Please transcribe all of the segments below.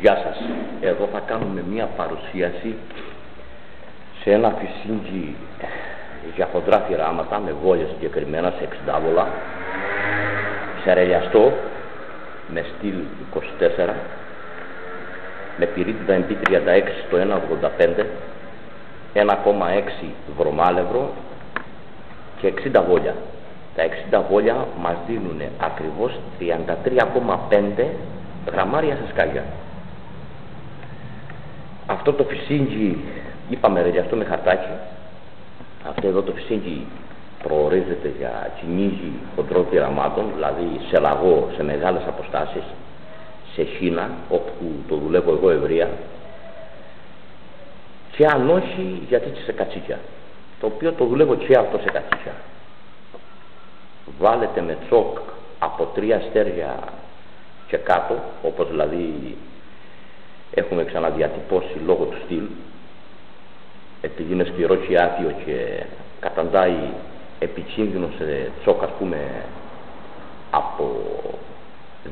Γεια σας. Εδώ θα κάνουμε μία παρουσίαση σε ένα φυσίγγι για χοντρά θυράματα με βόλια συγκεκριμένα σε 60 βόλα, σε ρελιαστό με στυλ 24, με πυρίτιδα MP36 στο 1,85, 1,6 βρωμάλευρο και 60 βόλια. Τα 60 βόλια μας δίνουν ακριβώς 33,5 γραμμάρια σε σκάλια. Αυτό το φυσίγγι, είπαμε ρελιαστό με χαρτάκι. Αυτό εδώ το φυσίγγι προορίζεται για κυνήγι χοντρών θυραμάτων, δηλαδή σε λαγό, σε μεγάλες αποστάσεις, σε χίνα, όπου το δουλεύω εγώ ευρεία, και αν όχι γιατί και σε κατσίκια, το οποίο το δουλεύω και αυτό σε κατσίκια. Βάλετε με τσόκ από 3 αστέρια και κάτω, όπως δηλαδή έχουμε ξαναδιατυπώσει λόγω του στυλ, επειδή είναι σκληρό και άδειο και καταντάει επικίνδυνο σε τσόκ, ας πούμε, από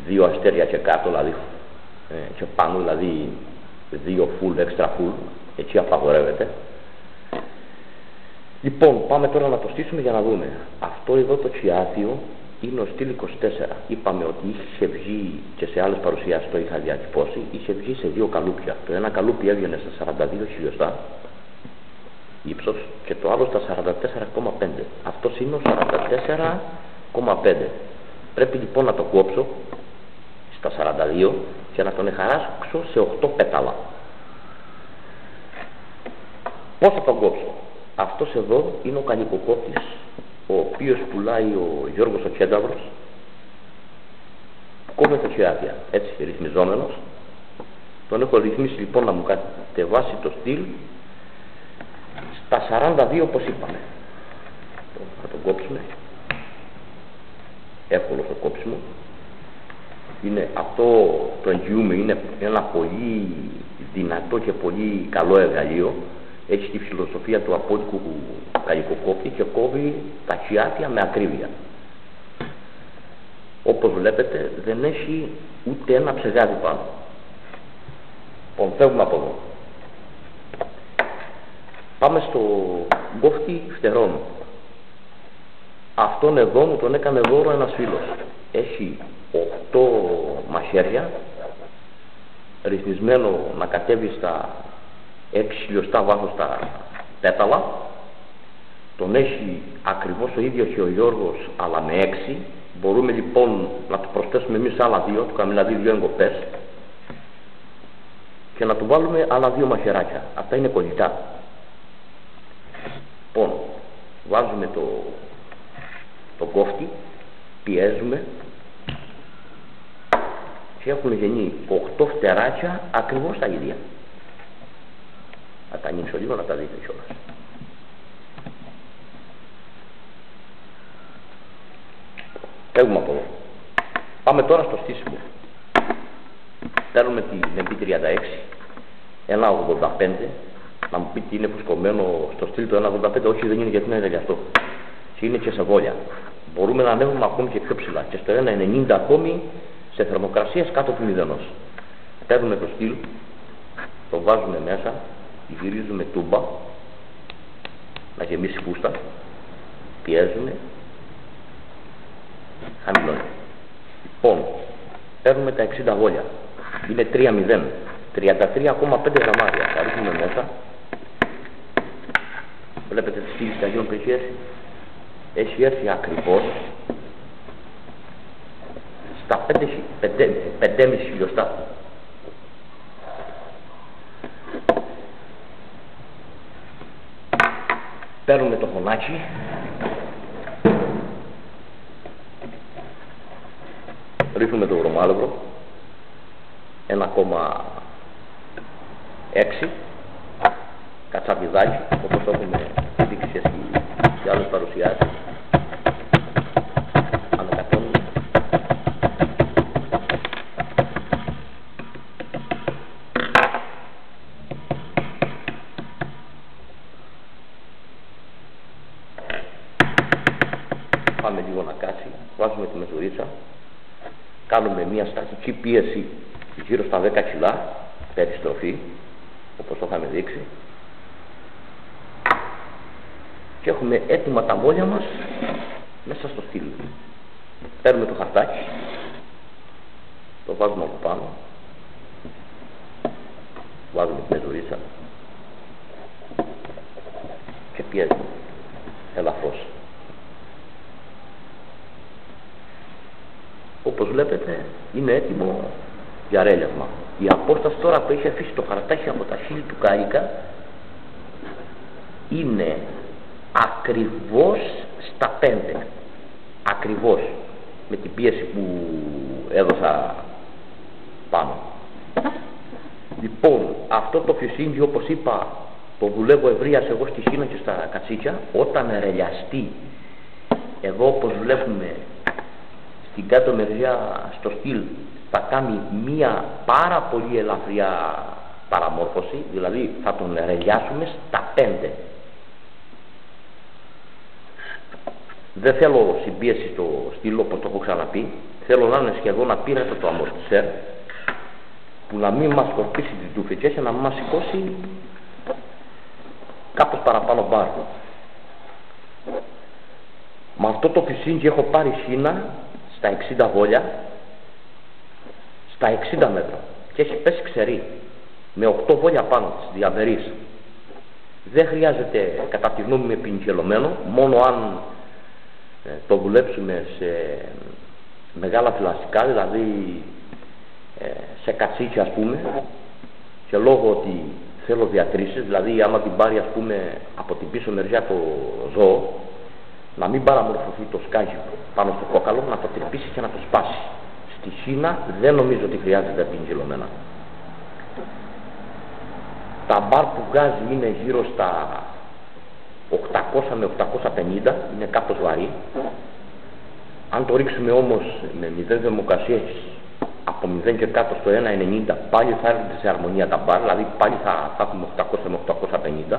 2 αστέρια και κάτω, δηλαδή και πάνω, δηλαδή 2 full, extra full, έτσι απαγορεύεται. Λοιπόν, πάμε τώρα να το στήσουμε για να δούμε. Αυτό εδώ το τσιάδιο είναι ο στυλ 24. Είπαμε ότι είχε βγει και σε άλλες παρουσιάσεις το είχα διατυπώσει, είχε βγει σε 2 καλούπια. Το ένα καλούπι έβγαινε στα 42 χιλιοστά ύψος και το άλλο στα 44,5. Αυτός είναι ο 44,5. Πρέπει λοιπόν να το κόψω στα 42 και να τον εχαράξω σε 8 πέταλα. Πώς θα τον κόψω? Αυτός εδώ είναι ο κανικοκόπτης, ο οποίος πουλάει ο Γιώργος ο Κένταβρος. Κόβεται και άδεια, έτσι ρυθμιζόμενος. Τον έχω ρυθμίσει λοιπόν να μου κατεβάσει το στυλ στα 42 όπως είπαμε. Θα τον κόψουμε. Εύκολο το κόψιμο. Είναι, αυτό το εγγυούμε, είναι ένα πολύ δυνατό και πολύ καλό εργαλείο. Έχει τη φιλοσοφία του απόδικου καλλικοκόπτη και κόβει τα χιάτια με ακρίβεια. Όπως βλέπετε δεν έχει ούτε ένα ψεγάδι πάνω. Φεύγουμε από εδώ. Πάμε στο κόφτη φτερών. Αυτόν εδώ μου τον έκανε δώρο ένας φίλος. Έχει 8 μαχαίρια, ρυθμισμένο να κατέβει στα 6 χιλιοστά βάθος τα πέταλα. Τον έχει ακριβώς ο ίδιος και ο Γιώργος, αλλά με 6. Μπορούμε λοιπόν να του προσθέσουμε εμείς άλλα 2, του κάνουμε δηλαδή 2 εγκοπές και να του βάλουμε άλλα 2 μαχαιράκια. Αυτά είναι κολλητά. Λοιπόν, βάζουμε το κόφτη, πιέζουμε και έχουν γεννεί 8 φτεράκια ακριβώς τα ίδια. Θα τα ανοίξω λίγο να τα δείτε κιόλας. Φεύγουμε από εδώ. Πάμε τώρα στο στήσιμο. Παίρνουμε την MP36, 1,85. Να μου πείτε είναι φουσκωμένο στο στυλ το 1,85. Όχι, δεν είναι, γιατί είναι ρελιαστό. Και είναι και σε βόλια. Μπορούμε να ανέβουμε ακόμη και πιο ψηλά. Και στο 1,90 ακόμη σε θερμοκρασίες κάτω του 0. Παίρνουμε το στυλ, το βάζουμε μέσα, γυρίζουμε τούμπα να γεμίσει φούστα, πιέζουμε, χαμηλώνει. Λοιπόν, παίρνουμε τα 60 βόλια, είναι 3,0, 33,5 γραμμάρια. Τα ρίχνουμε μέσα. Βλέπετε τις φύγεις ταγιών που έχει έρθει. Έχει έρθει ακριβώς στα 5,5 χιλιοστά. Παίρνουμε το φωνάκι, ρίχνουμε το βρωμάλευρο 1,6 κατσαπιδάκι, όπως έχουμε δείξει σε άλλες παρουσιάσεις. Ανακατώνουμε. Πάμε λίγο να κάτσει, βάζουμε τη μεζουρίτσα, κάνουμε μια στατική πίεση γύρω στα 10 κιλά περιστροφή, όπως το είχαμε δείξει, και έχουμε έτοιμα τα βόλια μας μέσα στο στυλ. Παίρνουμε το χαρτάκι, το βάζουμε από πάνω, βάζουμε την μεζουρίτσα και πιέζουμε ελαφρώς. Όπως βλέπετε είναι έτοιμο για ρέλιασμα. Η απόσταση τώρα που έχει αφήσει το χαρτάκι από τα χείλη του Κάρικα είναι ακριβώς στα 5. Ακριβώς με την πίεση που έδωσα πάνω. Λοιπόν, αυτό το φυσίγγι, όπως είπα, το δουλεύω ευρείας εγώ στη Χίνα και στα κατσίκια. Όταν ρελιαστεί, εδώ όπως βλέπουμε στην κάτω μεριά στο στυλ, θα κάνει μία πάρα πολύ ελαφριά παραμόρφωση, δηλαδή θα τον ρελιάσουμε στα 5. Δεν θέλω συμπίεση στο στυλ, όπως το έχω ξαναπεί. Θέλω να είναι σχεδόν απείρετο το αμορτισέρ, που να μην μας σκορπίσει τις ντουφετιές και να μας σηκώσει κάπως παραπάνω μπάρκο. Με αυτό το φυσίγγι έχω πάρει Χίνα στα 60 βόλια, στα 60 μέτρα, και έχει πέσει ξερή με 8 βόλια πάνω της διαβερής. Δεν χρειάζεται κατά τη γνώμη μου επινικελωμένο, μόνο αν το δουλέψουμε σε μεγάλα θηλαστικά, δηλαδή σε κατσίκια, ας πούμε, και λόγω ότι θέλω διακρίσεις, δηλαδή άμα την πάρει, ας πούμε, από την πίσω μεριά το ζώο, να μην παραμορφωθεί το σκάγιο πάνω στο κόκαλο, να το τρυπήσει και να το σπάσει. Στη Χίνα δεν νομίζω ότι χρειάζεται επινικελωμένα. Τα μπαρ που βγάζει είναι γύρω στα 800 με 850, είναι κάπως βαρύ. Αν το ρίξουμε όμως με 0 θερμοκρασίες από 0 και κάτω στο 1,90, πάλι θα έρθει σε αρμονία τα μπαρ, δηλαδή πάλι θα έχουμε 800 με 850.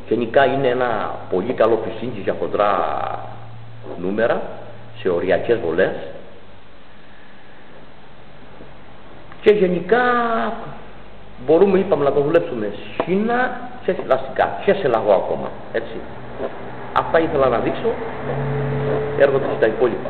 Γενικά είναι ένα πολύ καλό φυσίγγι για χοντρά νούμερα, σε οριακές βολές, και γενικά μπορούμε, είπαμε, να το δουλέψουμε Χίνα και θηλαστικά και σε λαγό ακόμα, έτσι. Αυτά ήθελα να δείξω, έρχονται στα υπόλοιπα.